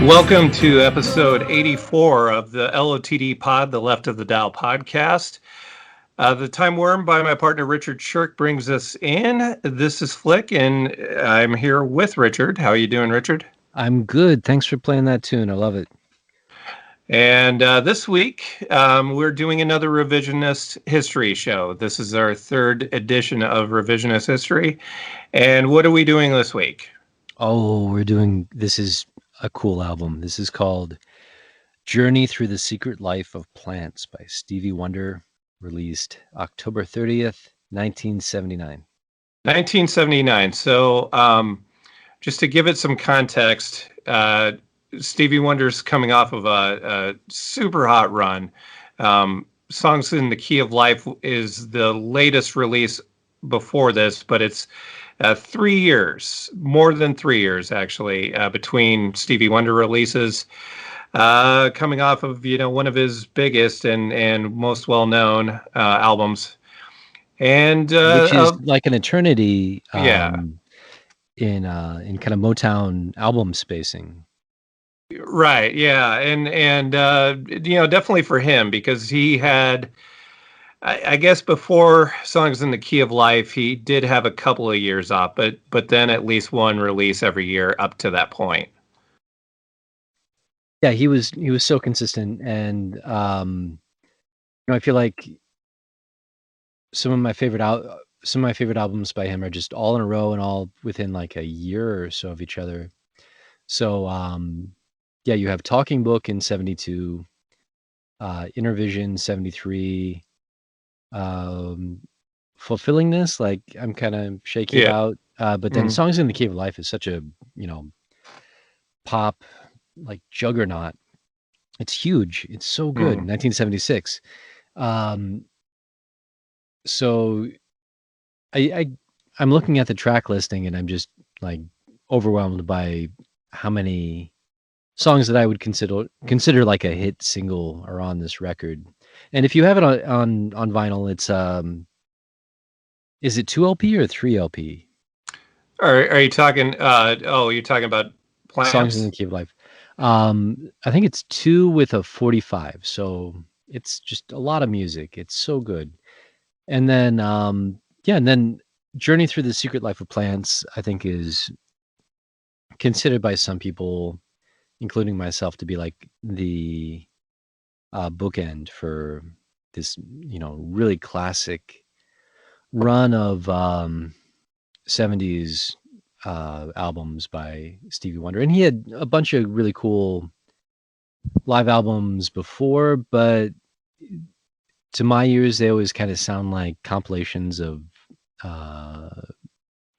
Welcome to episode 84 of the LOTD Pod, the Left of the Dial podcast. The Time Worm by my partner Richard Shirk brings us in. This is Flick, and I'm here with Richard. How are you doing, Richard? I'm good. Thanks for playing that tune. I love it. And this week, we're doing another revisionist history show. This is our third edition of revisionist history. And what are we doing this week? This is a cool album. This is called Journey Through the Secret Life of Plants by Stevie Wonder, released October 30th, 1979. 1979. So just to give it some context, Stevie Wonder's coming off of a super hot run. Songs in the Key of Life is the latest release before this, but it's 3 years, more than 3 years actually, between Stevie Wonder releases. Coming off of one of his biggest and most well-known albums, and which is like an eternity. Yeah. In kind of Motown album spacing. Right. Yeah. And definitely for him, because he had, I guess before Songs in the Key of Life, he did have a couple of years off, but then at least one release every year up to that point. Yeah, he was so consistent, and I feel like some of my favorite albums by him are just all in a row and all within like a year or so of each other. So yeah, you have Talking Book in 72, Inner Vision 73, Fulfillingness, like I'm kind of shaky about, but then Songs in the Key of Life is such a pop like juggernaut. It's huge. It's so good. 1976. So I'm looking at the track listing and I'm just like overwhelmed by how many songs that I would consider like a hit single are on this record. And if you have it on vinyl, it's is it 2 LP or 3 LP? Are you talking you're talking about Plants? Songs in the Key of Life. I think it's 2 with a 45. So it's just a lot of music. It's so good. And then and then Journey Through the Secret Life of Plants, I think, is considered by some people, including myself, to be like the bookend for this, really classic run of 70s albums by Stevie Wonder. And he had a bunch of really cool live albums before, but to my ears, they always kind of sound like compilations of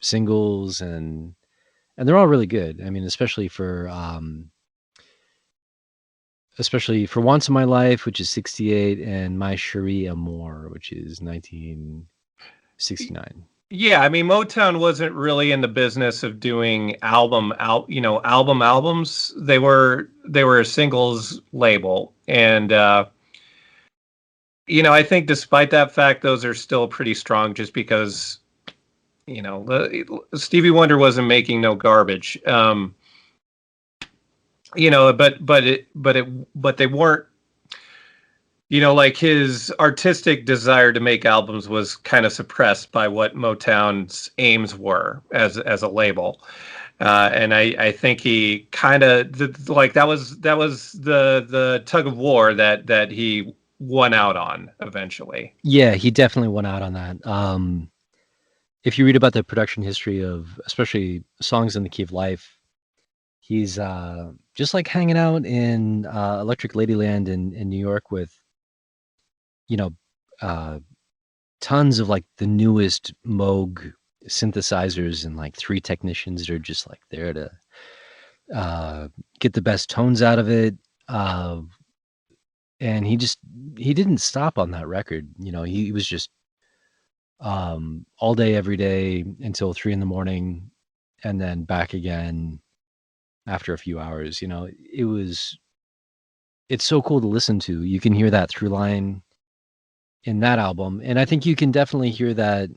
singles, and they're all really good. I mean, especially for Once in My Life, which is 68, and My Cherie Amour, which is 1969. Yeah, I mean, Motown wasn't really in the business of doing albums. They were a singles label, and I think despite that fact, those are still pretty strong, just because Stevie Wonder wasn't making no garbage. But they weren't. Like his artistic desire to make albums was kind of suppressed by what Motown's aims were as a label. And I think he kind of that was the tug of war that he won out on eventually. Yeah, he definitely won out on that. If you read about the production history of especially Songs in the Key of Life, he's just like hanging out in Electric Ladyland in New York with tons of like the newest Moog synthesizers and like 3 technicians that are just like there to get the best tones out of it. And he didn't stop on that record. He was just all day, every day until 3 a.m, and then back again after a few hours. It's so cool to listen to. You can hear that through line in that album, and I think you can definitely hear that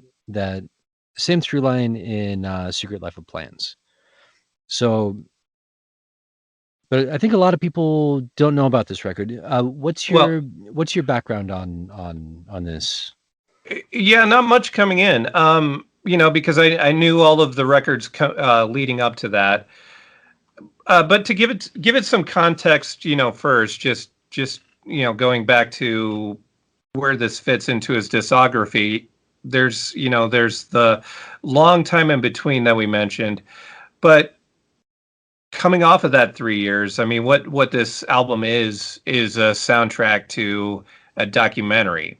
same through line in Secret Life of Plants. So But I think a lot of people don't know about this record. Well, What's your background on this? yeah, not much coming in. Because I knew all of the records leading up to that. But to give it some context, first, just going back to where this fits into his discography. There's the long time in between that we mentioned, but coming off of that 3 years, I mean, what this album is a soundtrack to a documentary,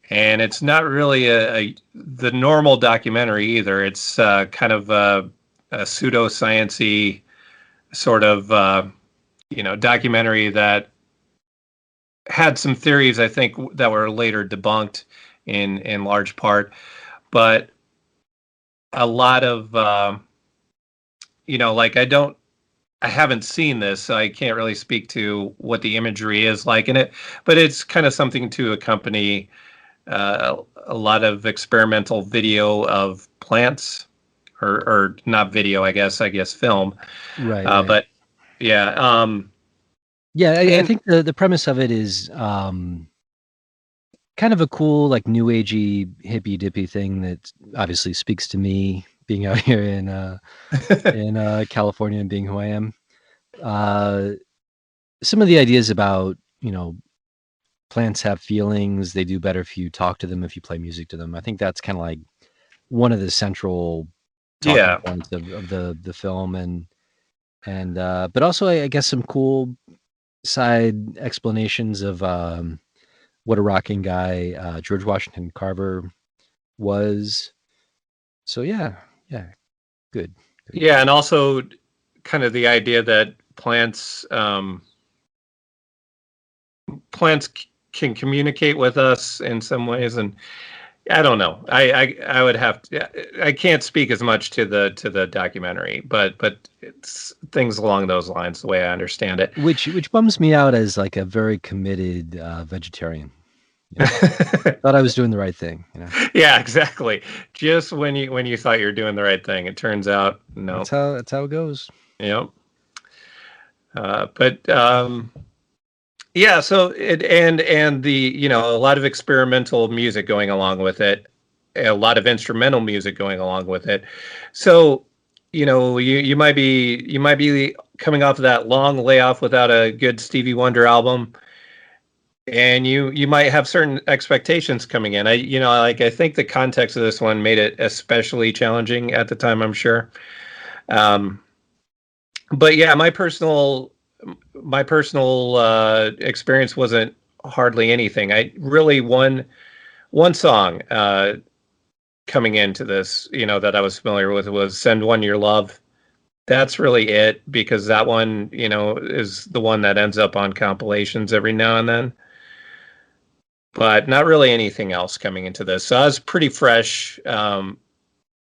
and it's not really the normal documentary either. It's kind of a pseudosciency sort of documentary that had some theories, I think, that were later debunked in large part, but a lot of like I haven't seen this, so I can't really speak to what the imagery is like in it, but it's kind of something to accompany a lot of experimental video of plants, or not video, I guess film. Right. But yeah, Yeah, I and think the premise of it is kind of a cool, like, new agey, hippy dippy thing that obviously speaks to me being out here in California and being who I am. Uh, some of the ideas about, plants have feelings, they do better if you talk to them, if you play music to them. I think that's kind of like one of the central talking yeah, points of the film, and but also I guess some cool side explanations of what a rocking guy George Washington Carver was. So yeah, good, good. yeah, and also kind of the idea that plants can communicate with us in some ways, and I don't know. I would have to. I can't speak as much to the documentary, but it's things along those lines, the way I understand it. Which bums me out as like a very committed vegetarian. Thought I was doing the right thing. Yeah, exactly. Just when you thought you were doing the right thing, it turns out no. That's how it goes. Yep. But yeah, so and the a lot of experimental music going along with it, a lot of instrumental music going along with it. So you might be coming off of that long layoff without a good Stevie Wonder album, and you might have certain expectations coming in. I think the context of this one made it especially challenging at the time, I'm sure. Um, but yeah, my personal experience wasn't hardly anything. I really one song coming into this, that I was familiar with was "Send One Your Love." That's really it, because that one, is the one that ends up on compilations every now and then. But not really anything else coming into this. So I was pretty fresh. I'm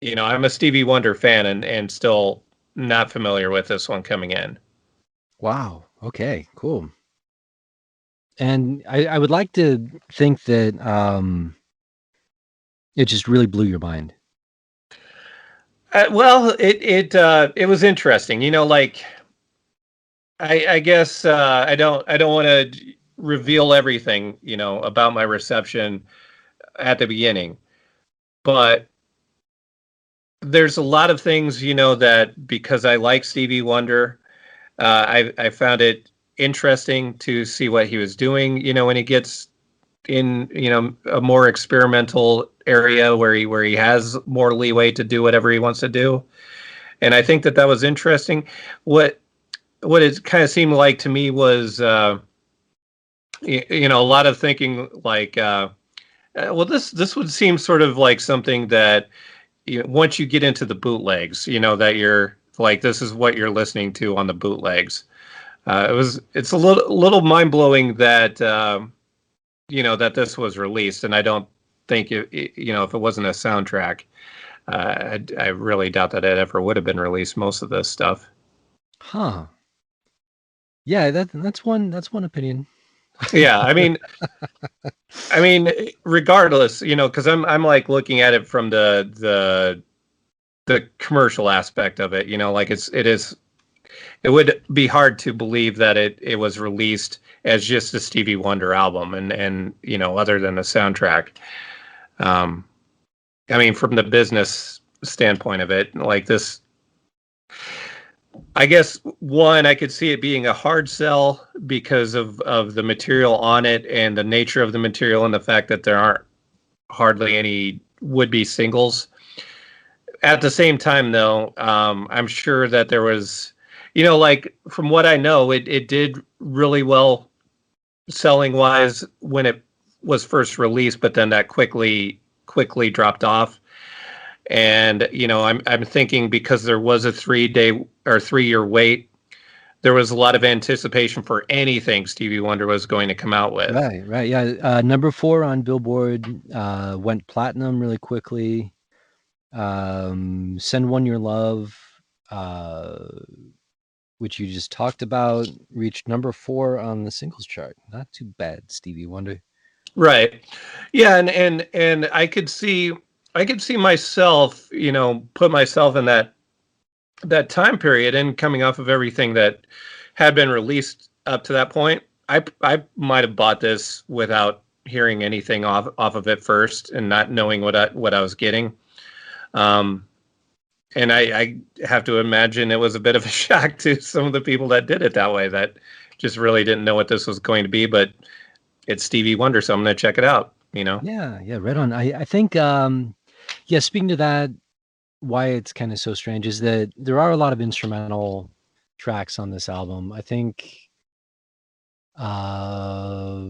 a Stevie Wonder fan, and still not familiar with this one coming in. Wow. Okay. Cool. And I would like to think that it just really blew your mind. Well, it was interesting. Like I guess I don't want to reveal everything about my reception at the beginning, but there's a lot of things that, because I like Stevie Wonder, I found it interesting to see what he was doing. When he gets in a more experimental area where he has more leeway to do whatever he wants to do, and I think that was interesting. What it kind of seemed like to me was a lot of thinking, like well, this would seem sort of like something that once you get into the bootlegs, that you're like, this is what you're listening to on the bootlegs. It's a little mind blowing that that this was released, and I don't think if it wasn't a soundtrack, I really doubt that it ever would have been released. Most of this stuff. Huh. Yeah, that's one opinion. Yeah, I mean, regardless, because I'm like looking at it from the commercial aspect of it. Like it is it would be hard to believe that it was released as just a Stevie Wonder album and other than a soundtrack. Um, I mean, from the business standpoint of it, like this, I guess one, I could see it being a hard sell because of the material on it and the nature of the material and the fact that there aren't hardly any would-be singles. At the same time, though, I'm sure that there was, like from what I know, it did really well selling wise when it was first released, but then that quickly dropped off. And I'm thinking because there was a 3-day or 3-year wait, there was a lot of anticipation for anything Stevie Wonder was going to come out with. Right. Yeah. Number 4 on Billboard, went platinum really quickly. Send One Your Love, uh, which you just talked about, reached number 4 on the singles chart. Not too bad, Stevie Wonder. Right. Yeah, and I could see myself, put myself in that time period and coming off of everything that had been released up to that point. I might have bought this without hearing anything off of it first and not knowing what I was getting. Um, and I have to imagine it was a bit of a shock to some of the people that did it that way, that just really didn't know what this was going to be. But it's Stevie Wonder, so I'm going to check it out. Yeah, right on. I think, yeah, speaking to that, why it's kind of so strange is that there are a lot of instrumental tracks on this album. I think uh,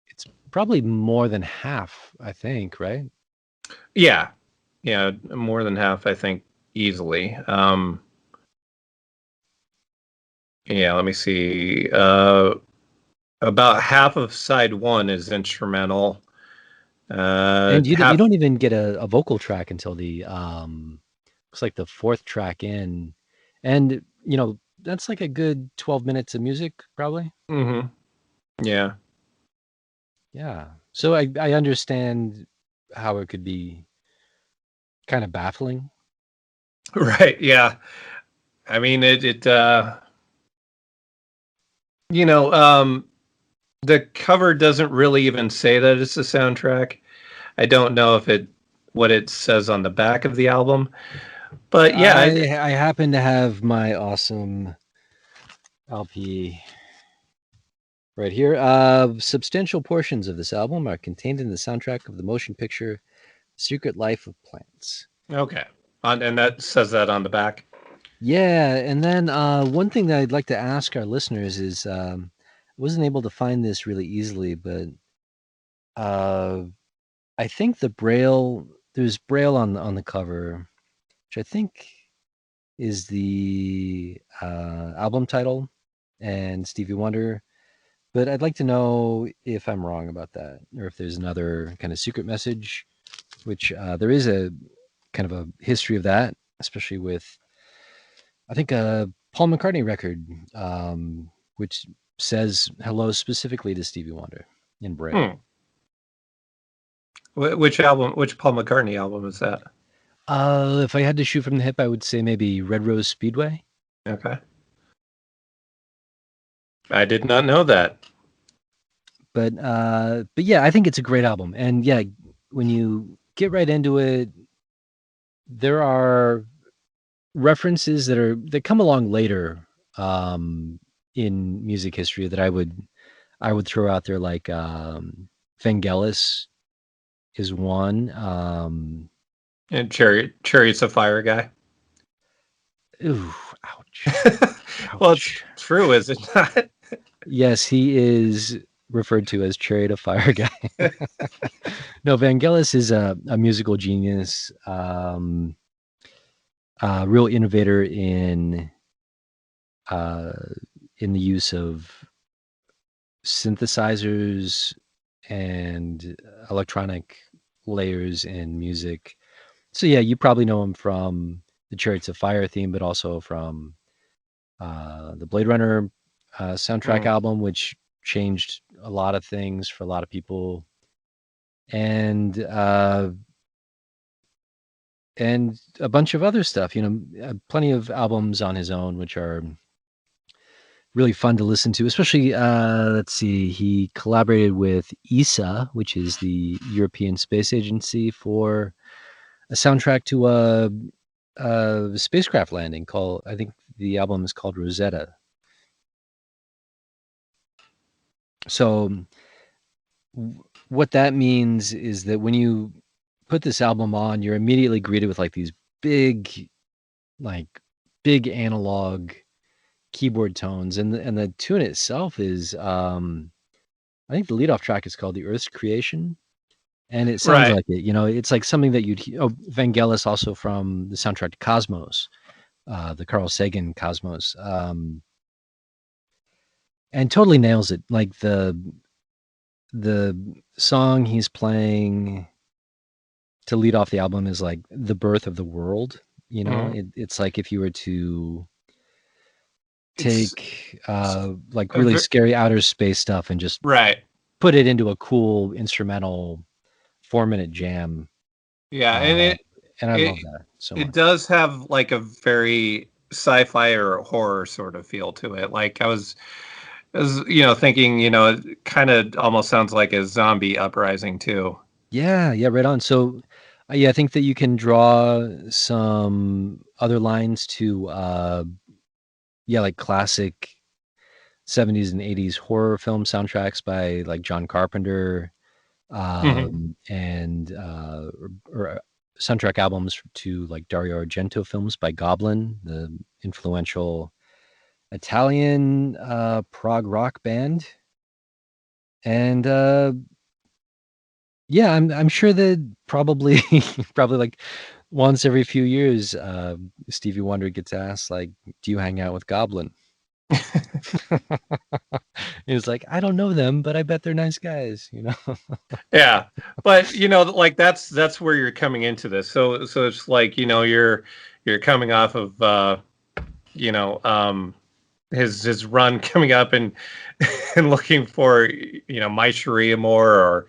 it's probably more than half, I think, right? Yeah, yeah, more than half, I think, easily. Yeah, let me see. About half of side one is instrumental. And you Half. don't even get a vocal track until the looks like the 4th track in, and that's like a good 12 minutes of music probably. Hmm. Yeah. Yeah, so I understand how it could be kind of baffling. Right. Yeah. I mean, you know, um, the cover doesn't really even say that it's a soundtrack. I don't know what it says on the back of the album, but yeah, I happen to have my awesome LP right here. Substantial portions of this album are contained in the soundtrack of the motion picture Secret Life of Plants. okay. And that says that on the back. Yeah, and then one thing that I'd like to ask our listeners is, I wasn't able to find this really easily, but uh, I think there's Braille on the cover, which I think is the album title and Stevie Wonder. But I'd like to know if I'm wrong about that, or if there's another kind of secret message, which there is a kind of a history of that, especially with, I think, a Paul McCartney record, which says hello specifically to Stevie Wonder in Braille. Which album? Which Paul McCartney album is that? If I had to shoot from the hip, I would say maybe Red Rose Speedway. Okay. I did not know that. But yeah, I think it's a great album. And yeah, when you get right into it, there are references that come along later in music history that I would throw out there, like Vangelis is one. And Chariots of Fire guy. Ooh, ouch. Well, it's true, is it not? Yes, he is referred to as Chariot of Fire guy. No, Vangelis is a musical genius, real innovator uh, in the use of synthesizers and electronic layers in music. So yeah, you probably know him from the Chariots of Fire theme, but also from the Blade Runner soundtrack album, which changed a lot of things for a lot of people. And and a bunch of other stuff. Plenty of albums on his own, which are really fun to listen to. Especially, let's see, he collaborated with ESA, which is the European Space Agency, for a soundtrack to a spacecraft landing called, I think the album is called Rosetta. So what that means is that when you put this album on, you're immediately greeted with like these big, like big analog keyboard tones, and the tune itself is, I think the leadoff track is called "The Earth's Creation," and it sounds Right. like it. It's like something that you'd hear. Oh, Vangelis, also from the soundtrack to Cosmos, the Carl Sagan Cosmos, and totally nails it. Like the song he's playing to lead off the album is like "The Birth of the World." Mhm. It's like if you were to It's take s- like a really ver- scary outer space stuff and just right. put it into a cool instrumental 4-minute jam. Yeah, and Uh, and I love it that so it much. does have like a very sci-fi or horror sort of feel to it. Like I was thinking, it kind of almost sounds like a zombie uprising too. Yeah, yeah, right on. So, yeah, I think that you can draw some other lines to, yeah, like classic 70s and 80s horror film soundtracks by like John Carpenter, Hmm. and or soundtrack albums to like Dario Argento films by Goblin, the influential Italian prog rock band. And yeah, I'm sure that probably probably like once every few years, Stevie Wonder gets asked like, "Do you hang out with Goblin?" He was like, "I don't know them, but I bet they're nice guys." Yeah, but like that's where you're coming into this. So it's like you're coming off of you know um his run coming up and and looking for My Sharia more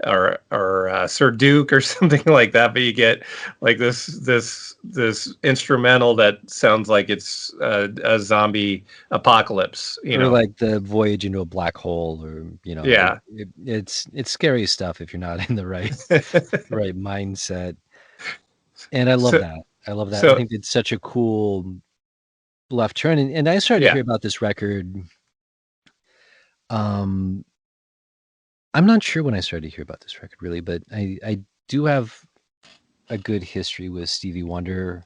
or Sir Duke or something like that, but you get like this instrumental that sounds like it's a zombie apocalypse. Or like the voyage into a black hole, or Yeah. it's scary stuff if you're not in the right mindset. And I love so that. I love that. I so think it's such a cool left turn. And I started to yeah. hear about this record. Um, I'm not sure when I started to hear about this record really, but I do have a good history with Stevie Wonder,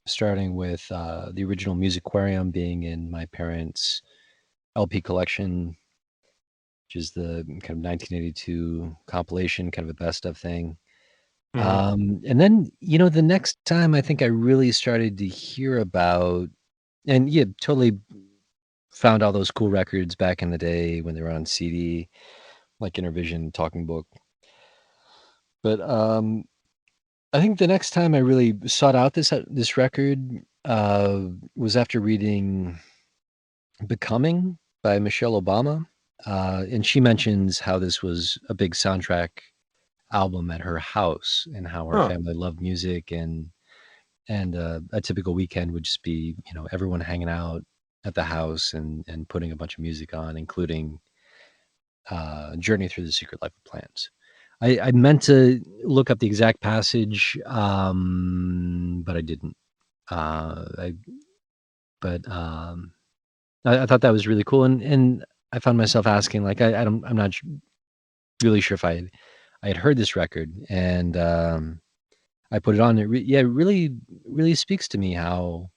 starting with the original Musicarium being in my parents' LP collection, which is the kind of 1982 compilation, kind of a best of thing. Mhm. And then, the next time I think I really started to hear about, and yeah, totally found all those cool records back in the day when they were on CD, like Intervision, Talking Book. But I think the next time I really sought out this record was after reading "Becoming" by Michelle Obama, and she mentions how this was a big soundtrack album at her house, and how her Huh. family loved music, and a typical weekend would just be everyone hanging out at the house and putting a bunch of music on, including Journey Through the Secret Life of Plants. I meant to look up the exact passage, but I didn't. I but I thought that was really cool, and I found myself asking, like, I'm not really sure if I had heard this record, and I put it on. Yeah, it really speaks to me how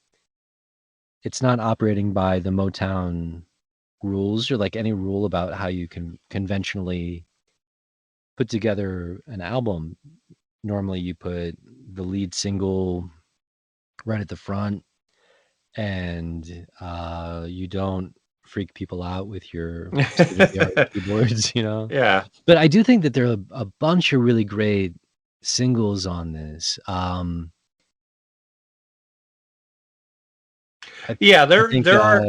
it's not operating by the Motown rules, or like any rule about how you can conventionally put together an album. Normally, you put the lead single right at the front, and you don't freak people out with your state-of-the-art keyboards. Yeah. But I do think that there are a bunch of really great singles on this. I Yeah, I there think, there are.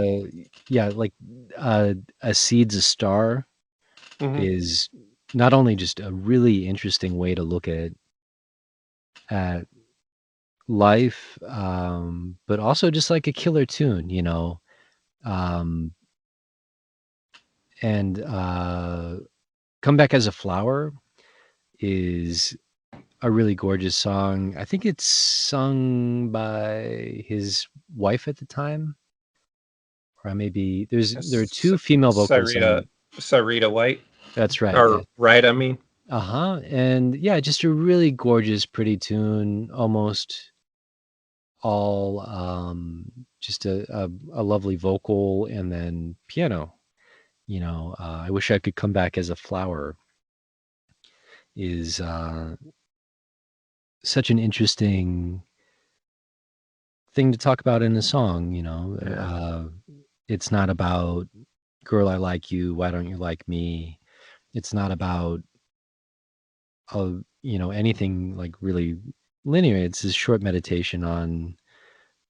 yeah, like, "A Seed's a Star" Mhm. is not only just a really interesting way to look at life, but also just like a killer tune, um, and "Come Back as a Flower" is a really gorgeous song. I think it's sung by his wife at the time, or maybe there are two female vocals Sarita on. Sarita White That's right, yeah. or Right, I mean. Uh-huh, and yeah, just a really gorgeous, pretty tune, almost all, just a lovely vocal and then piano, "I Wish I Could Come Back as a Flower" is, such an interesting thing to talk about in a song, Yeah. it's not about, "Girl, I like you, why don't you like me?" It's not about, anything, like, really linear. It's a short meditation on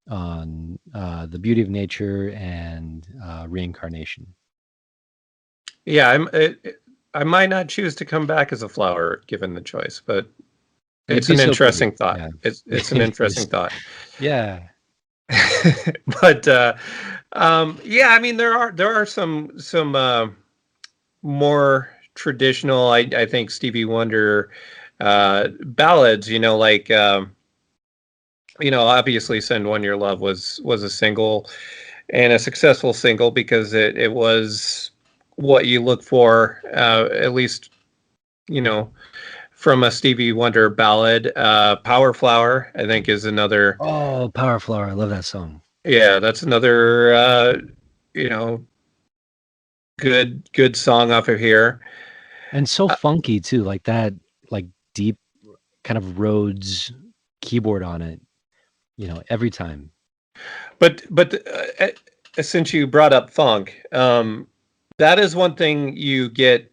the beauty of nature and, reincarnation. Yeah, I might not choose to come back as a flower given the choice, but It'd it's be an so pretty, interesting thought. yeah. It's an It interesting is. thought. Yeah. But yeah, I mean there are some more traditional I think Stevie Wonder ballads, like obviously Send One Your Love was a single and a successful single because it was what you look for, at least you know from a Stevie Wonder ballad. Power Flower, I think, is another. Oh, Power Flower, I love that song. Yeah, that's another. You know, good song off of here. And so Uh, funky too, like that, like, deep kind of Rhodes keyboard on it, every time. but since you brought up funk, that is one thing you get.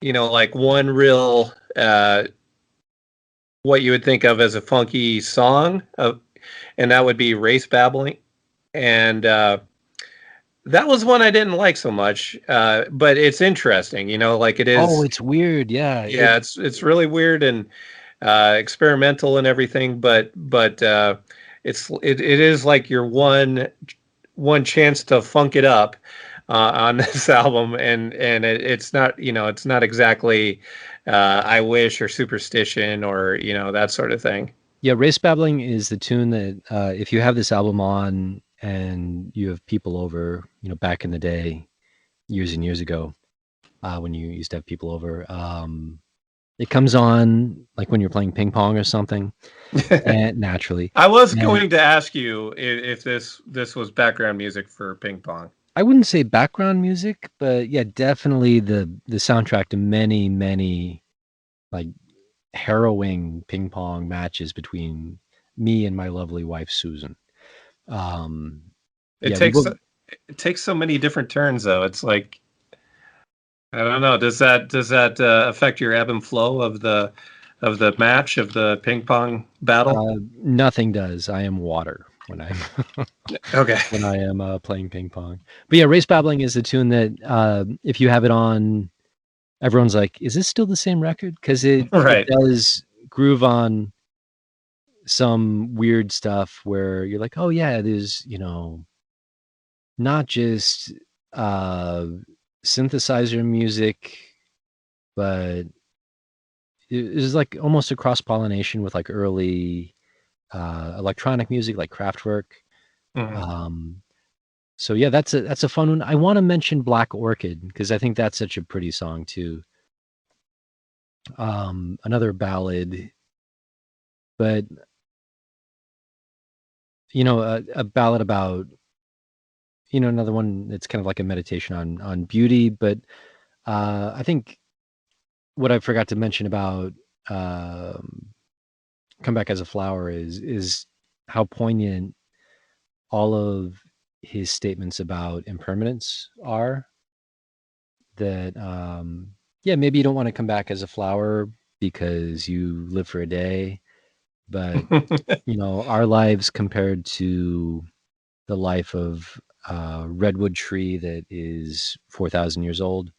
Like one real what you would think of as a funky song, and that would be Race Babbling, and that was one I didn't like so much, but it's interesting, like it Oh, is. it's weird, yeah, Yeah, it's really weird and experimental and everything, but it is like your one chance to funk it up on this album, and it's not exactly I Wish or Superstition or that sort of thing. yeah, Race Babbling is the tune that, if you have this album on and you have people over, back in the day, years and years ago, when you used to have people over, it comes on, like, when you're playing ping pong or something, and naturally, I was and going to ask you if this was background music for ping pong. I wouldn't say background music, but yeah, definitely the soundtrack to many, many, like, harrowing ping pong matches between me and my lovely wife, Susan. Um, It yeah, we takes both. it takes so many different turns though. It's like I don't know. Does that affect your ebb and flow of the match of the ping pong battle? Nothing does. I am water when I'm Okay. when I am, playing ping pong. But yeah, Race Babbling is a tune that, if you have it on, everyone's like, "Is this still the same record?" 'Cause it Right. does groove on some weird stuff where you're like, "Oh, yeah, there's, not just, uh, synthesizer music, but is like almost a cross-pollination with, like, early, electronic music like Kraftwerk." Mhm. Um, so yeah, that's a fun one. I wanna mention Black Orchid because I think that's such a pretty song too. Another ballad, but, a ballad about, another one that's kind of like a meditation on beauty, but, I think what I forgot to mention about, um, "Come Back as a Flower" is how poignant all of his statements about impermanence are. That, yeah, maybe you don't wanna come back as a flower because you live for a day, but, our lives compared to the life of a redwood tree that is 4,000 years old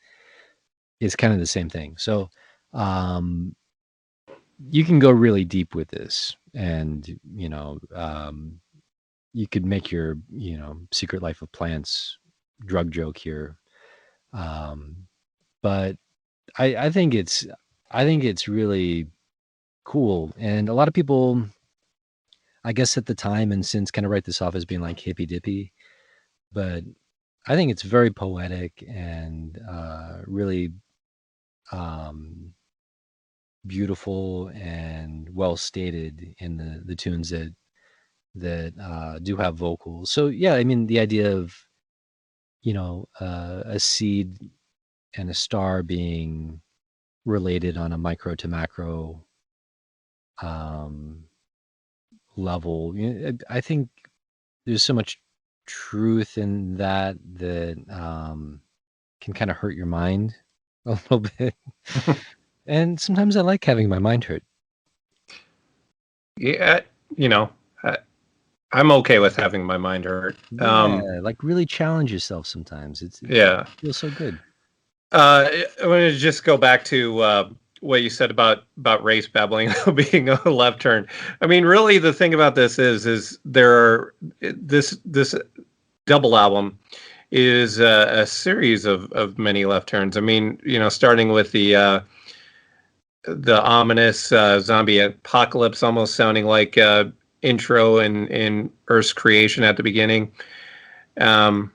is kinda the same thing. So, um, you can go really deep with this, and you could make your Secret Life of Plants drug joke here, but I think it's really cool, and a lot of people, I guess, at the time and since kind of write this off as being like hippy dippy, but I think it's very poetic and really um, beautiful and well stated in the tunes that do have vocals. So yeah, I mean the idea of a seed and a star being related on a micro to macro um, level. I think there's so much truth in that can kind of hurt your mind a little bit. And sometimes I like having my mind hurt. Yeah, you know, I, I'm okay with having my mind hurt. Yeah, like really challenge yourself sometimes. It Yeah. feels so good. I want to just go back to what you said about race babbling being a left turn. I mean, really, the thing about this is there are this double album is a series of many left turns. I mean, starting with the ominous zombie apocalypse, almost sounding like intro in Earth's creation at the beginning. Yeah,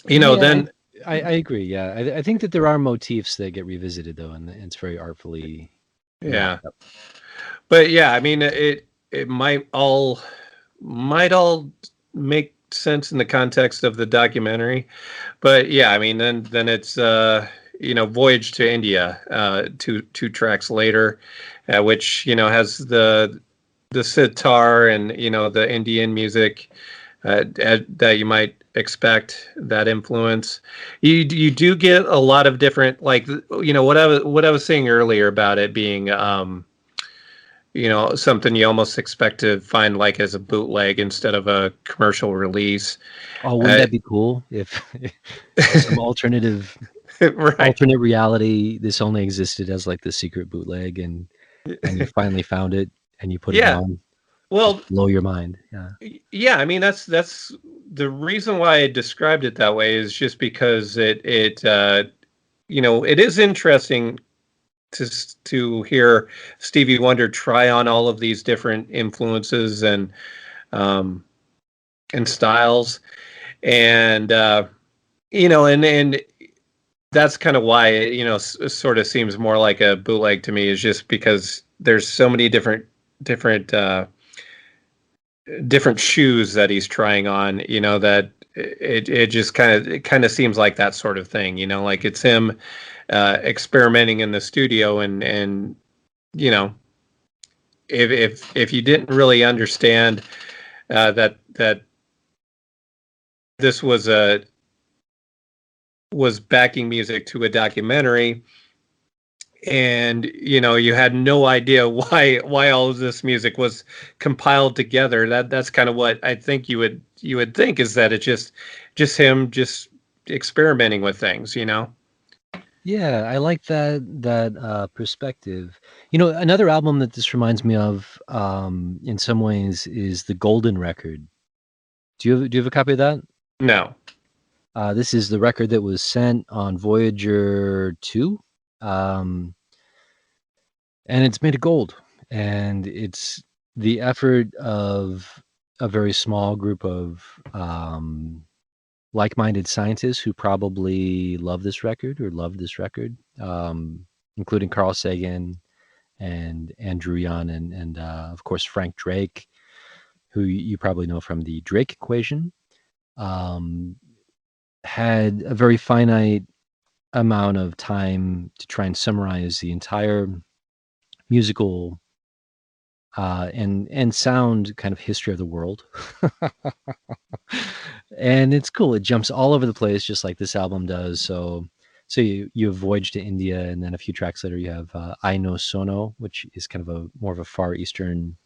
Then I agree. Yeah, I think that there are motifs that get revisited though, and it's very artfully yeah. wrapped up. But yeah, I mean, it might all make sense in the context of the documentary. But yeah, I mean, then it's Voyage to India, two tracks later, which has the sitar and the Indian music that you might expect, that influence. You do get a lot of different, like, what I was saying earlier about it being something you almost expect to find like as a bootleg instead of a commercial release. Oh, wouldn't that be cool if some Right. alternate reality, this only existed as like the secret bootleg, and you finally found it and you put it Yeah. on, just Well, blow your mind. Yeah. yeah, I mean, that's the reason why I described it that way, is just because it is interesting to hear Stevie Wonder try on all of these different influences um, and styles, and and that's kind of why it sort of seems more like a bootleg to me, is just because there's so many different different shoes that he's trying on, that it just kind of seems like that sort of thing, like it's him experimenting in the studio, and you know if you didn't really understand that this was backing music to a documentary, and you had no idea why all of this music was compiled together, that's kind of what I think you would think, is that it's just him just experimenting with things. Yeah, I like that perspective. Another album that this reminds me of, in some ways, is the Golden Record. Do you have a copy of that? No. This is the record that was sent on Voyager 2, and it's made of gold. And it's the effort of a very small group of like-minded scientists who probably love this record or loved this record, including Carl Sagan and Andrew Young and of course Frank Drake, who you probably know from the Drake equation. Had a very finite amount of time to try and summarize the entire musical and sound kind of history of the world. And it's cool. It jumps all over the place, just like this album does. So you have Voyage to India, and then a few tracks later you have I No Sono, which is kind of a more of a Far Eastern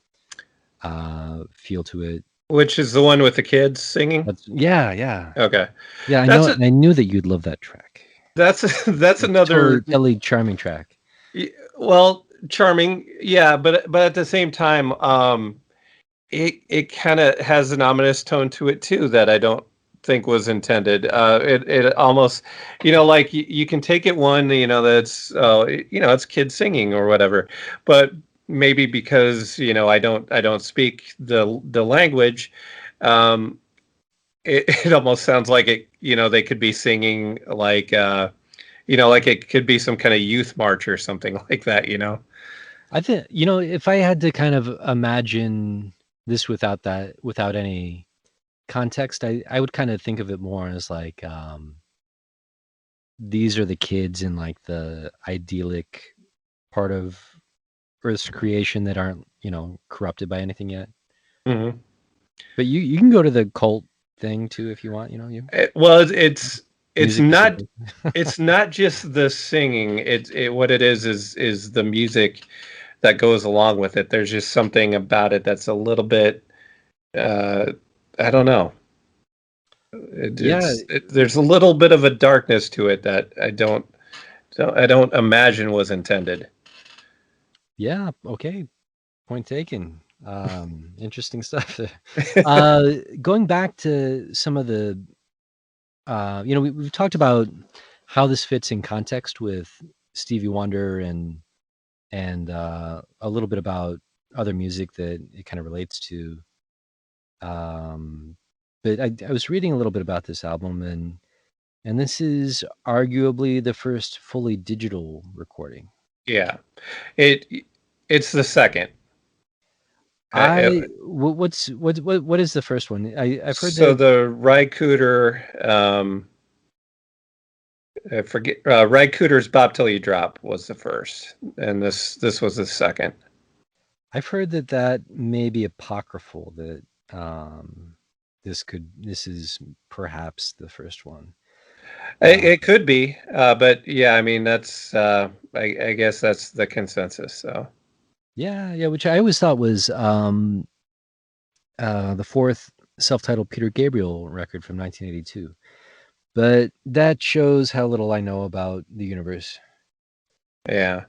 feel to it. Which is the one with the kids singing? Yeah. Okay. Yeah, I That's know. I knew that you'd love that track. that's another Totally charming track. Well, charming, yeah, but at the same time, it kind of has an ominous tone to it too that I don't think was intended. It almost, like you can take it one, that's it's kids singing or whatever, but maybe because I don't speak the language, um, it almost sounds like it. They could be singing like like it could be some kind of youth march or something like that. I think, if I had to kind of imagine this without any context, I would kind of think of it more as like, these are the kids in like the idyllic part of Earth's creation that aren't, corrupted by anything yet. Hmm. But you can go to the cult thing too if you want, Well, it's music for not Satan. it's not just the singing. What it is the music that goes along with it. There's just something about it that's a little bit, uh, I don't know. Yeah, There's a little bit of a darkness to it that I don't imagine was intended. yeah, okay. Point taken. Interesting stuff there. Going back to some of the, we've talked about how this fits in context with Stevie Wonder and a little bit about other music that it kind of relates to. Um, but I was reading a little bit about this album, and this is arguably the first fully digital recording. Yeah, it it's the second. What is the first one? I've heard So that. the Rycooter, I forget. Rycooter's "Bop Till You Drop" was the first, and this was the second. I've heard that may be apocryphal, that um, this is perhaps the first one. It could be, but yeah, I mean that's I guess that's the consensus. So Yeah, yeah, which I always thought was the fourth self-titled Peter Gabriel record from 1982. But that shows how little I know about the universe. yeah,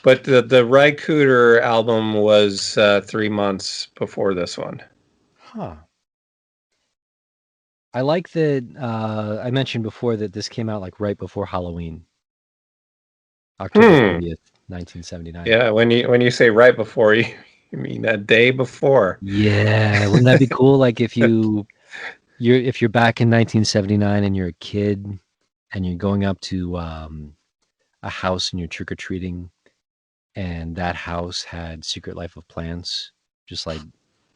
but the Rycooter album was 3 months before this one. Huh. I like that I mentioned before that this came out like right before Halloween, October Hmm. 30th, 1979. Yeah, when you say right before, you mean a day before. Yeah, wouldn't that be cool? Like if you're back in 1979 and you're a kid and you're going up to a house and you're trick or treating, and that house had Secret Life of Plants just like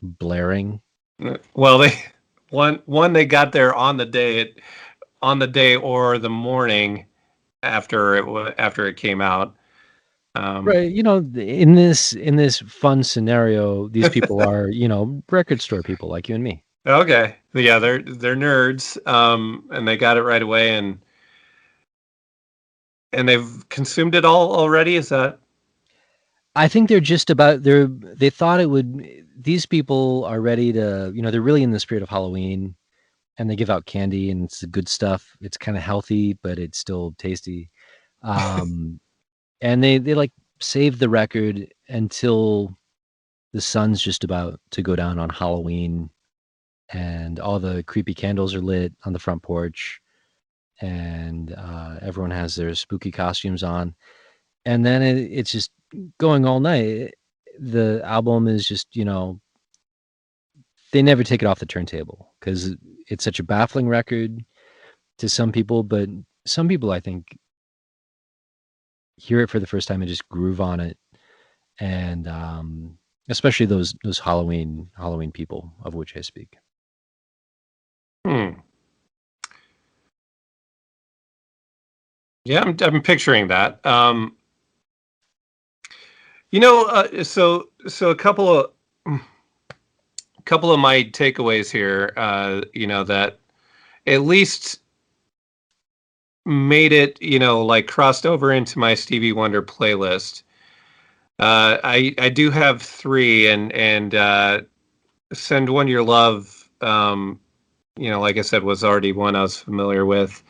blaring. Well, one they got there on the day or the morning after it came out. Um, Right, in this fun scenario, these people are, record store people like you and me. okay, yeah, they're nerds, and they got it right away, and they've consumed it all already. Is that? I think they thought it would. These people are ready to, they're really in the spirit of Halloween, and they give out candy, and it's the good stuff. It's kind of healthy, but it's still tasty. Um, and they like save the record until the sun's just about to go down on Halloween, and all the creepy candles are lit on the front porch, and everyone has their spooky costumes on, and then it's just going all night. The album is just, they never take it off the turntable because it's such a baffling record to some people, but some people, I think, hear it for the first time and just groove on it, and especially those Halloween people of which I speak. Hmm. Yeah, I'm picturing that. So a couple of my takeaways here. That at least made it, like crossed over into my Stevie Wonder playlist. I do have three, and "Send One Your Love." Like I said, was already one I was familiar with.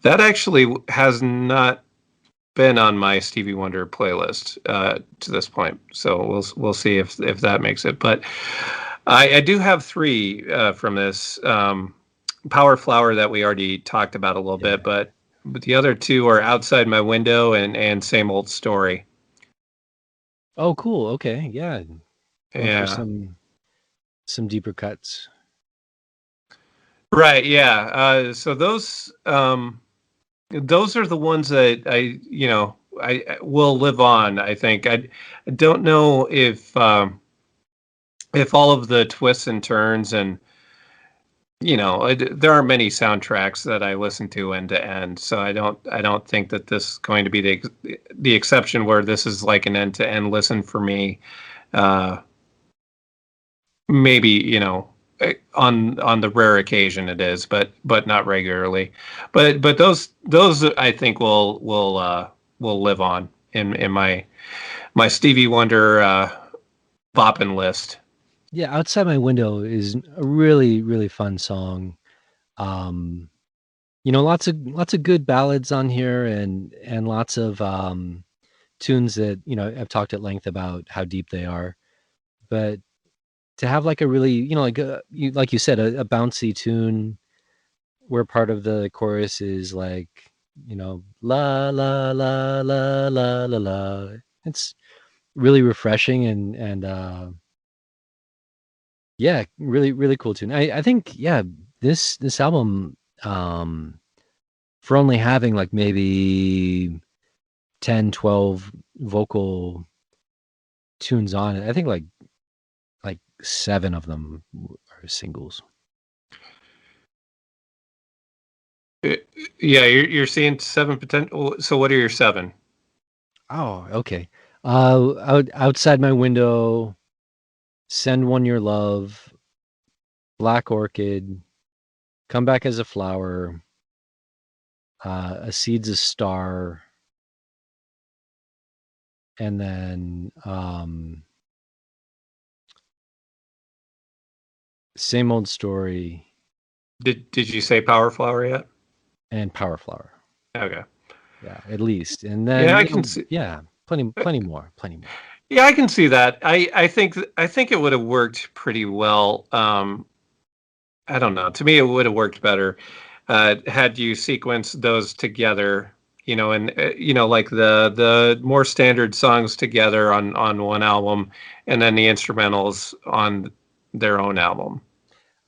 That actually has not been on my Stevie Wonder playlist to this point. So we'll see if that makes it. But I do have three from this Power Flower that we already talked about a little Yeah. bit, but the other two are Outside My Window and Same Old Story. Oh, cool. Okay. Yeah. Going for Yeah. some deeper cuts. Right. Yeah. So those are the ones that I will live on. I think I don't know if all of the twists and turns and there aren't many soundtracks that I listen to end to end, so I don't think that this is going to be the exception where this is like an end to end listen for me. Uh, Maybe on the rare occasion it is, but not regularly. But those I think will live on in my Stevie Wonder bopping list. Yeah, Outside My Window is a really, really fun song. Um, lots of good ballads on here and lots of tunes that, I've talked at length about how deep they are. But to have like a really, like you said, a bouncy tune where part of the chorus is like, la la la la la la la. It's really refreshing and yeah, really, really cool tune. I think, yeah, this album, for only having like maybe 10, 12 vocal tunes on it, I think like 7 of them are singles. Uh, Yeah, you're seeing seven potential. So what are your seven? Oh, okay. Outside My Window, Send One Your Love, Black Orchid, Come Back as a Flower, A Seed's a Star, and then Same Old Story Did you say Power Flower yet? and Power Flower. Okay. Yeah, at least. And Yeah, then, I can see. yeah, plenty more, plenty more. Yeah, I can see that. I think it would have worked pretty well. I don't know. To me, it would have worked better had you sequenced those together. And like the more standard songs together on one album, and then the instrumentals on their own album.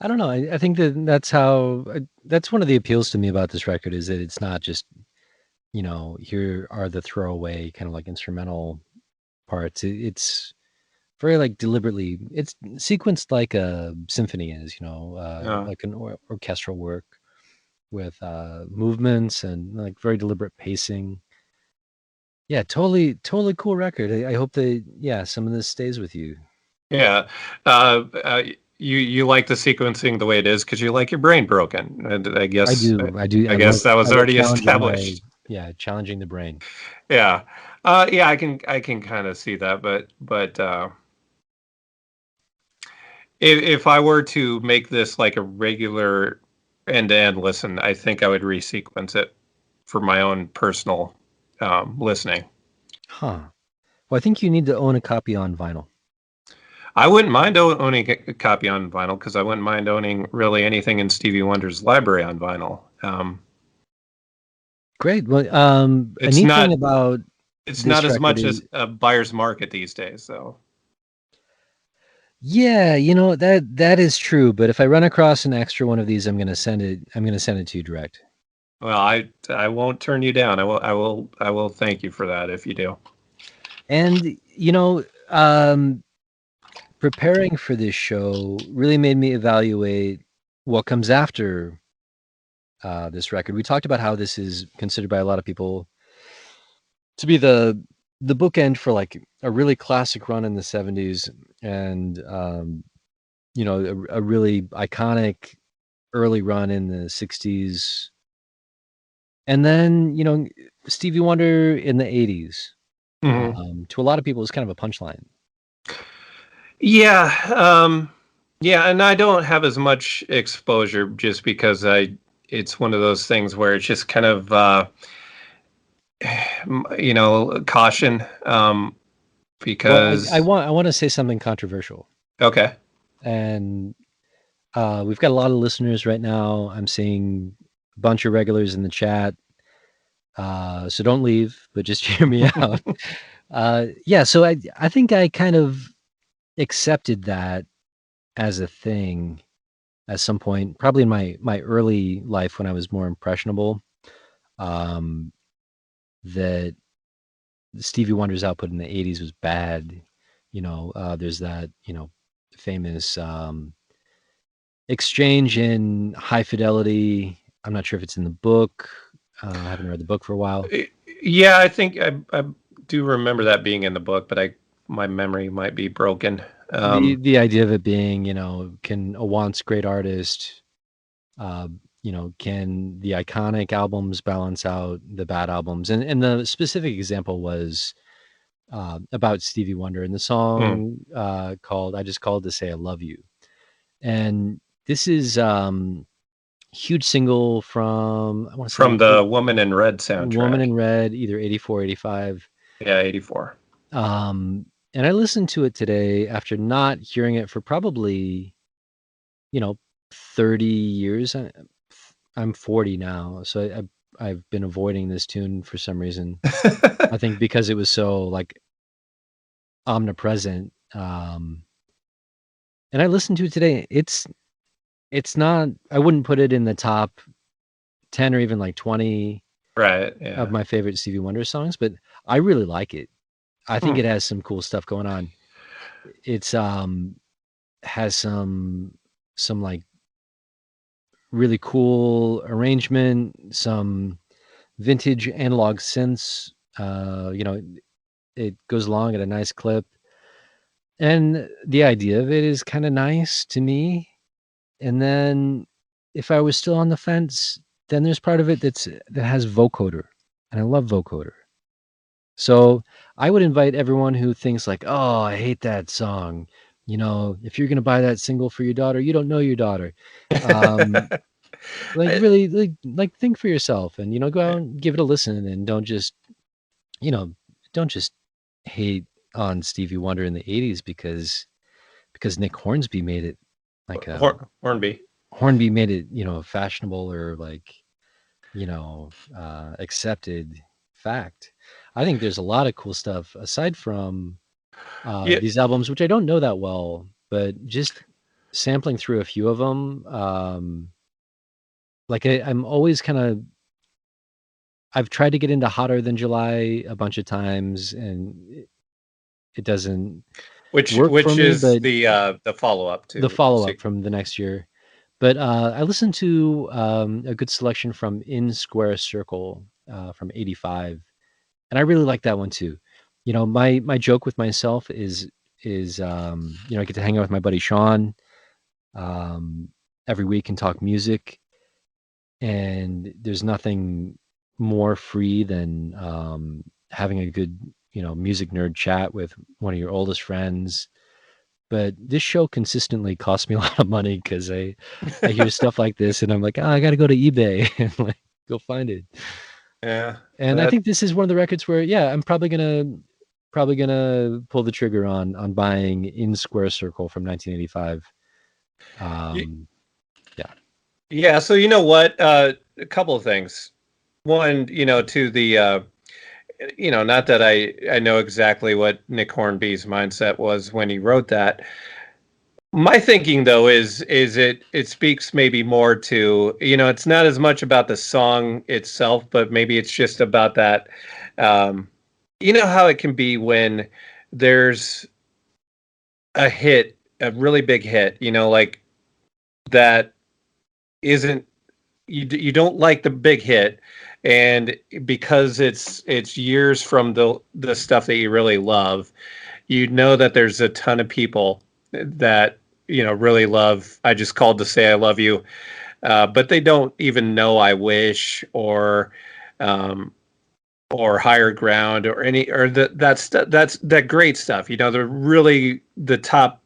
I don't know. I think that's one of the appeals to me about this record is that it's not just, here are the throwaway kind of like instrumental parts. It's very like deliberately, it's sequenced like a symphony is, Uh, like an orchestral work with movements and like very deliberate pacing. Yeah, totally, totally cool record. I hope that, yeah, some of this stays with you. yeah. Uh, uh, you like the sequencing the way it is because you like your brain broken, and I I guess do. I do. I guess that I was love already challenging established. challenging the brain. Yeah. Yeah, I can kind of see that, but if I were to make this like a regular end-to-end listen, I think I would resequence it for my own personal listening. Huh. Well, I think you need to own a copy on vinyl. I wouldn't mind owning a copy on vinyl because I wouldn't mind owning really anything in Stevie Wonder's library on vinyl. Great. Well, a It's neat thing not about it's not this as record much is, as a buyer's market these days. So, yeah, that is true. But if I run across an extra one of these, I'm gonna send it. I'm gonna send it to you direct. well, I won't turn you down. I will thank you for that if you do. And preparing for this show really made me evaluate what comes after this record. We talked about how this is considered by a lot of people to be the bookend for like a really classic run in the 70s and a really iconic early run in the 60s, and then Stevie Wonder in the 80s. Mhm. To a lot of people is kind of a punchline. Yeah, yeah, and I don't have as much exposure just because it's one of those things where it's just kind of caution, Well, I because want to say something controversial, okay. and we've got a lot of listeners right now. I'm seeing a bunch of regulars in the chat, so don't leave, but just hear me out. Yeah, so I think I kind of accepted that as a thing at some point, probably in my early life when I was more impressionable. Um, that Stevie Wonder's output in the '80s was bad. There's that famous exchange in High Fidelity. I'm not sure if it's in the book. I haven't read the book for a while. Yeah, I think I do remember that being in the book, but my memory might be broken. The idea of it being, can a once great artist, can the iconic albums balance out the bad albums? And the specific example was about Stevie Wonder and the mm, song called "I Just Called to Say I Love You." And this is huge single from, I want to say, from the Woman in Red Woman soundtrack. in Red, either 84, 85. Yeah, 84. And I listened to it today after not hearing it for probably, you know, 30 years. I'm 40 now, so I've been avoiding this tune for some reason. I think because it was so like omnipresent. And I listened to it today. It's not, I wouldn't put it in the top 10 or even like 20 Right, of yeah. my favorite Stevie Wonder songs, but I really like it. I think Hmm. it has some cool stuff going on. It's has some like really cool arrangement, some vintage analog synths. It goes along at a nice clip. And the idea of it is kind of nice to me. And then if I was still on the fence, then there's part of it that has vocoder. And I love vocoder. So I would invite everyone who thinks like, "Oh, I hate that song." If you're gonna buy that single for your daughter, you don't know your daughter. Um, like I- really, like think for yourself, and go out and give it a listen, and you know, don't just hate on Stevie Wonder in the '80s because Nick Hornsby made it like Hornby. Hornby made it, fashionable or like accepted fact. I think there's a lot of cool stuff aside from Yeah, these albums, which I don't know that well, but just sampling through a few of them. Like I'm always kind of, I've tried to get into Hotter Than July a bunch of times, and it doesn't which work for which me. is But the follow-up the to follow up from the next year. But I listened to a good selection from In Square Circle from '85, and I really like that one too. My joke with myself is I get to hang out with my buddy Sean um, every week and talk music, and there's nothing more free than having a good music nerd chat with one of your oldest friends. But this show consistently costs me a lot of money because I hear stuff like this and I'm like, oh, I got to go to eBay and like go find it. yeah, And I that think this is one of the records where, yeah, I'm probably gonna pull the trigger on buying In Square Circle from 1985. y- Um, yeah. yeah, so you know what, a couple of things. One, to the not that I know exactly what Nick Hornby's mindset was when he wrote that. My thinking though is it speaks maybe more to, it's not as much about the song itself, but maybe it's just about that, um how it can be when there's a hit, a really big hit, like that isn't, you don't like the big hit, and because it's years from the stuff that you really love, that there's a ton of people that really love I Just Called to Say I Love You, but they don't even know I Wish, um, or Higher Ground, or any, or that's that great stuff, the really the top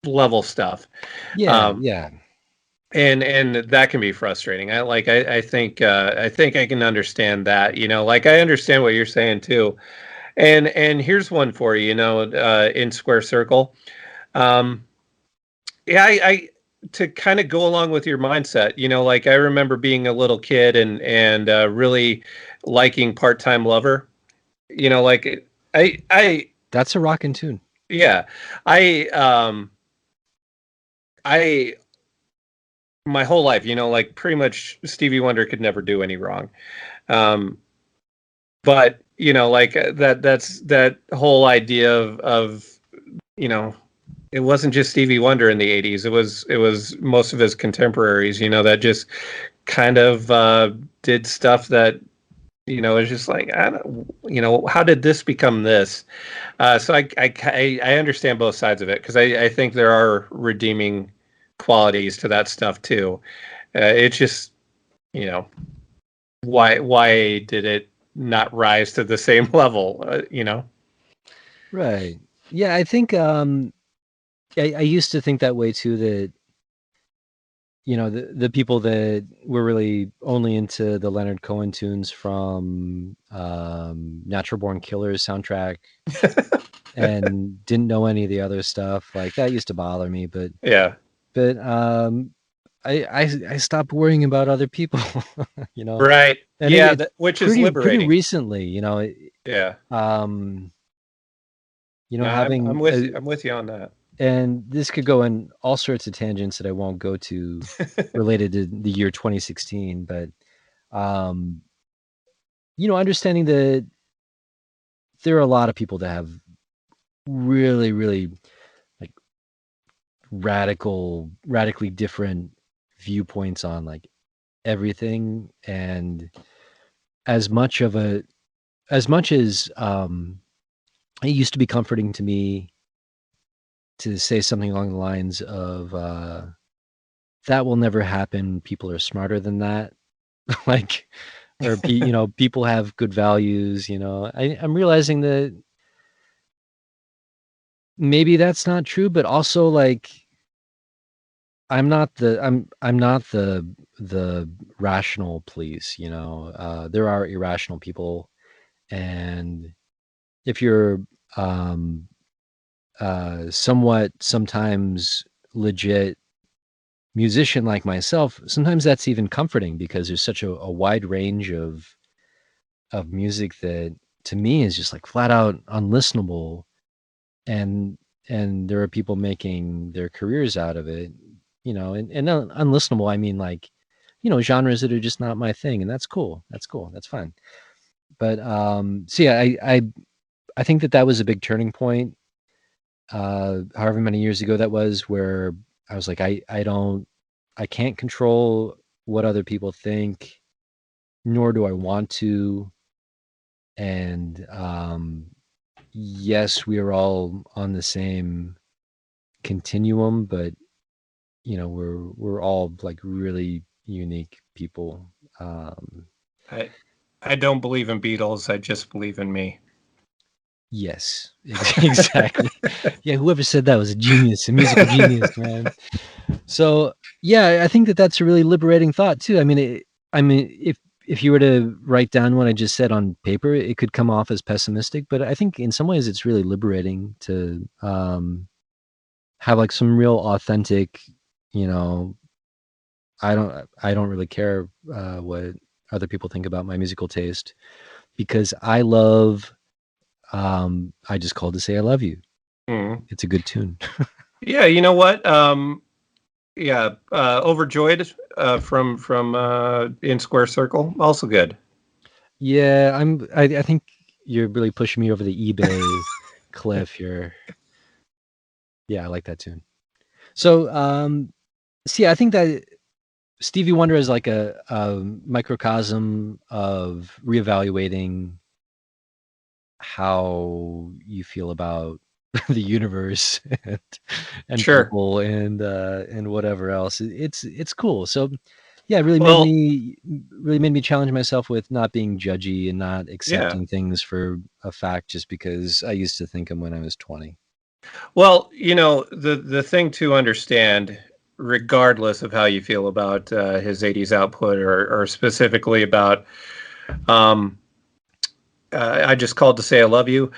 level stuff. Yeah. um, Yeah. and that can be frustrating. I think I can understand that. Like I understand what you're saying too. And here's one for you. In Square Circle. Um, yeah, I to kind of go along with your mindset. Like I remember being a little kid and really liking Part Time Lover. Like I That's a rockin' tune. yeah, I my whole life, like pretty much Stevie Wonder could never do any wrong. Um, but like that's that whole idea of you know, it wasn't just Stevie Wonder in the 80s. It was most of his contemporaries, that just kind of did stuff that it's just like I don't, how did this become this? So I understand both sides of it because I think there are redeeming qualities to that stuff too. It's just you know why did it not rise to the same level? Right. Yeah, I think I used to think that way too, that the people that were really only into the Leonard Cohen tunes from Natural Born Killers soundtrack and didn't know any of the other stuff, like that used to bother me, but Yeah. but I stopped worrying about other people, you know. Right. And Yeah. it's Which is pretty liberating. recently, Yeah. um No, I'm having with you. I'm with you on that. and this could go in all sorts of tangents that I won't go to related to the year 2016, but um understanding that there are a lot of people that have really, really like radically different viewpoints on like everything. And as much of a as much as it used to be comforting to me to say something along the lines of that will never happen, people are smarter than that. Like, or people have good values. I'm realizing that maybe that's not true, but also like I'm not the rational police. There are irrational people, and if you're um somewhat sometimes legit musician like myself, sometimes that's even comforting because there's such a wide range of music that to me is just like flat out unlistenable, and there are people making their careers out of it, and unlistenable, I mean, like, genres that are just not my thing, and that's cool, that's fine. But so yeah, I think that was a big turning point, however many years ago that was, where I was like, I can't control what other people think, nor do I want to. And yes, we are all on the same continuum, but we're all like really unique people. Um, I I don't believe in Beatles. I just believe in me. yes, exactly. Yeah, whoever said that was a genius, a musical genius, man. So yeah, I think that that's a really liberating thought too. I mean, if you were to write down what I just said on paper, it could come off as pessimistic, but I think in some ways it's really liberating to have like some real authentic, you know, I don't really care what other people think about my musical taste, because I love I just called to say I love you. Mm. It's a good tune. Yeah, you know what? Yeah, Overjoyed from In Square Circle, also good. Yeah, I think you're really pushing me over the eBay cliff here. Yeah, I like that tune. So see, I think that Stevie Wonder is like a microcosm of reevaluating how you feel about the universe and Sure. people and whatever else. It's cool. So yeah, it Well, really made me challenge myself with not being judgy and not yeah. accepting things for a fact just because I used to think them when I was 20. Well, the thing to understand regardless of how you feel about his 80s output, or specifically about I Just Called to Say I Love You.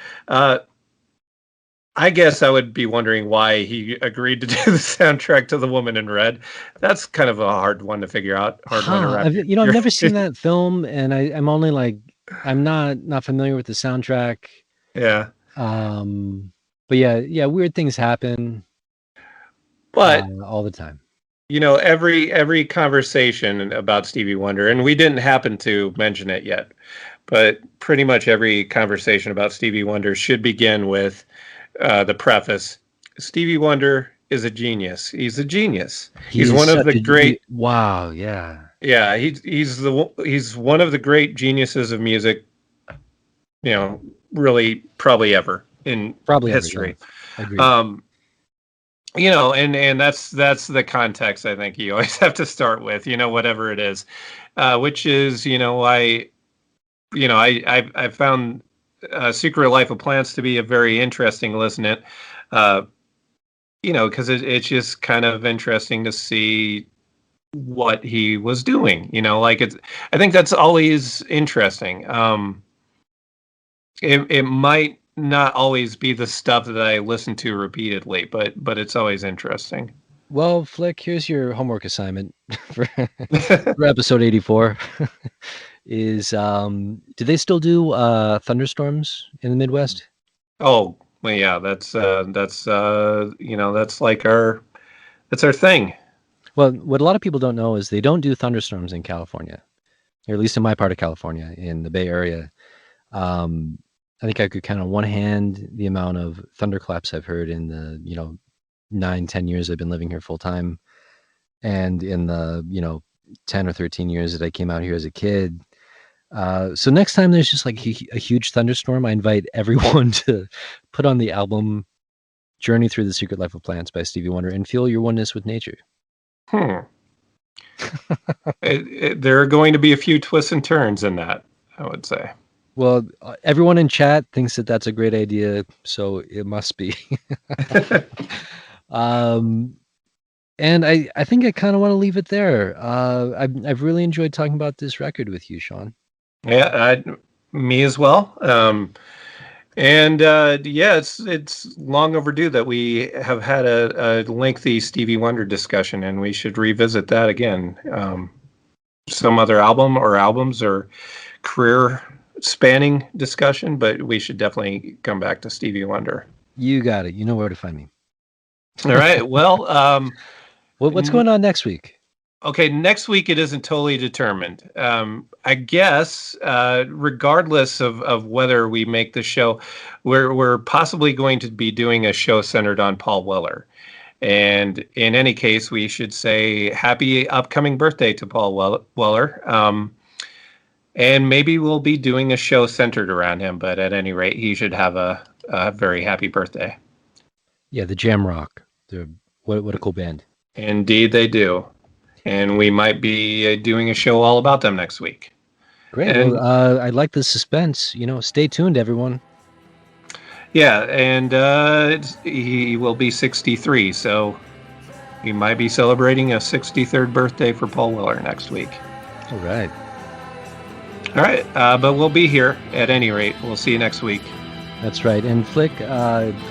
I guess I would be wondering why he agreed to do the soundtrack to The Woman in Red. That's kind of a hard one to figure out. Hard one to wrap I've your never seen that film, and I'm only like I'm not familiar with the soundtrack. Yeah. But yeah, weird things happen But all the time. every conversation about Stevie Wonder, and we didn't happen to mention it yet, but pretty much every conversation about Stevie Wonder should begin with the preface: Stevie Wonder is a genius. He's a genius. He's one of the great. Wow, yeah. Yeah, he's one of the great geniuses of music. Really, probably ever in history. Agreed. And that's the context I think you always have to start with, whatever it is, which is, I found Secret Life of Plants to be a very interesting listen. Because it's just kind of interesting to see what he was doing. I think that's always interesting. It might not always be the stuff that I listen to repeatedly, but it's always interesting. Well, Flick, here's your homework assignment for episode 84. Is do they still do thunderstorms in the Midwest? Oh, well, yeah, that's like our thing. Well, what a lot of people don't know is they don't do thunderstorms in California, or at least in my part of California, in the Bay Area. I think I could count on one hand the amount of thunderclaps I've heard in the 9-10 years I've been living here full time, and in the 10 or 13 years that I came out here as a kid. So next time there's just like a huge thunderstorm, I invite everyone to put on the album Journey Through the Secret Life of Plants by Stevie Wonder and feel your oneness with nature. There are going to be a few twists and turns in that, I would say. Well, everyone in chat thinks that that's a great idea, so it must be. And I think I kind of want to leave it there. I've really enjoyed talking about this record with you, Sean. Yeah, me as well. It's long overdue that we have had a lengthy Stevie Wonder discussion, and we should revisit that again. Some other album or albums or career spanning discussion, but we should definitely come back to Stevie Wonder. You got it. You know where to find me. All right. Well, what's going on next week? Okay, next week it isn't totally determined. I guess, regardless of whether we make the show, we're possibly going to be doing a show centered on Paul Weller. And in any case, we should say happy upcoming birthday to Paul Weller. And maybe we'll be doing a show centered around him, but at any rate, he should have a very happy birthday. Yeah, the Jam Rock. What a cool band. Indeed, they do. And we might be doing a show all about them next week. Great. And, I like the suspense. Stay tuned, everyone. Yeah, and he will be 63, so we might be celebrating a 63rd birthday for Paul Weller next week. All right. All right, but we'll be here at any rate. We'll see you next week. That's right. And Flick,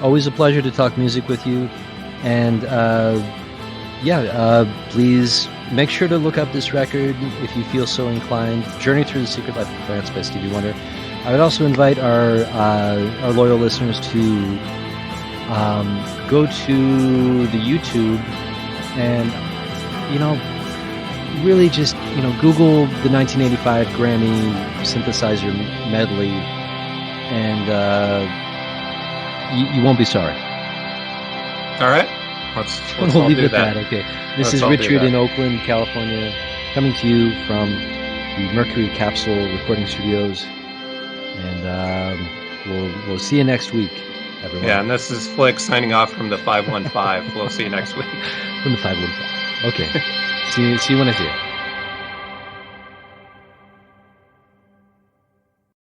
always a pleasure to talk music with you. And please make sure to look up this record if you feel so inclined. Journey Through the Secret Life of Plants by Stevie Wonder. I would also invite our loyal listeners to go to the YouTube and really just Google the 1985 Grammy synthesizer medley, and you won't be sorry. All right. We'll leave it at that. Okay. This is Richard in Oakland, California, coming to you from the Mercury Capsule Recording Studios. And we'll see you next week, everyone. Yeah, and this is Flick signing off from the 515. We'll see you next week. From the 515. Okay. see you when I see you.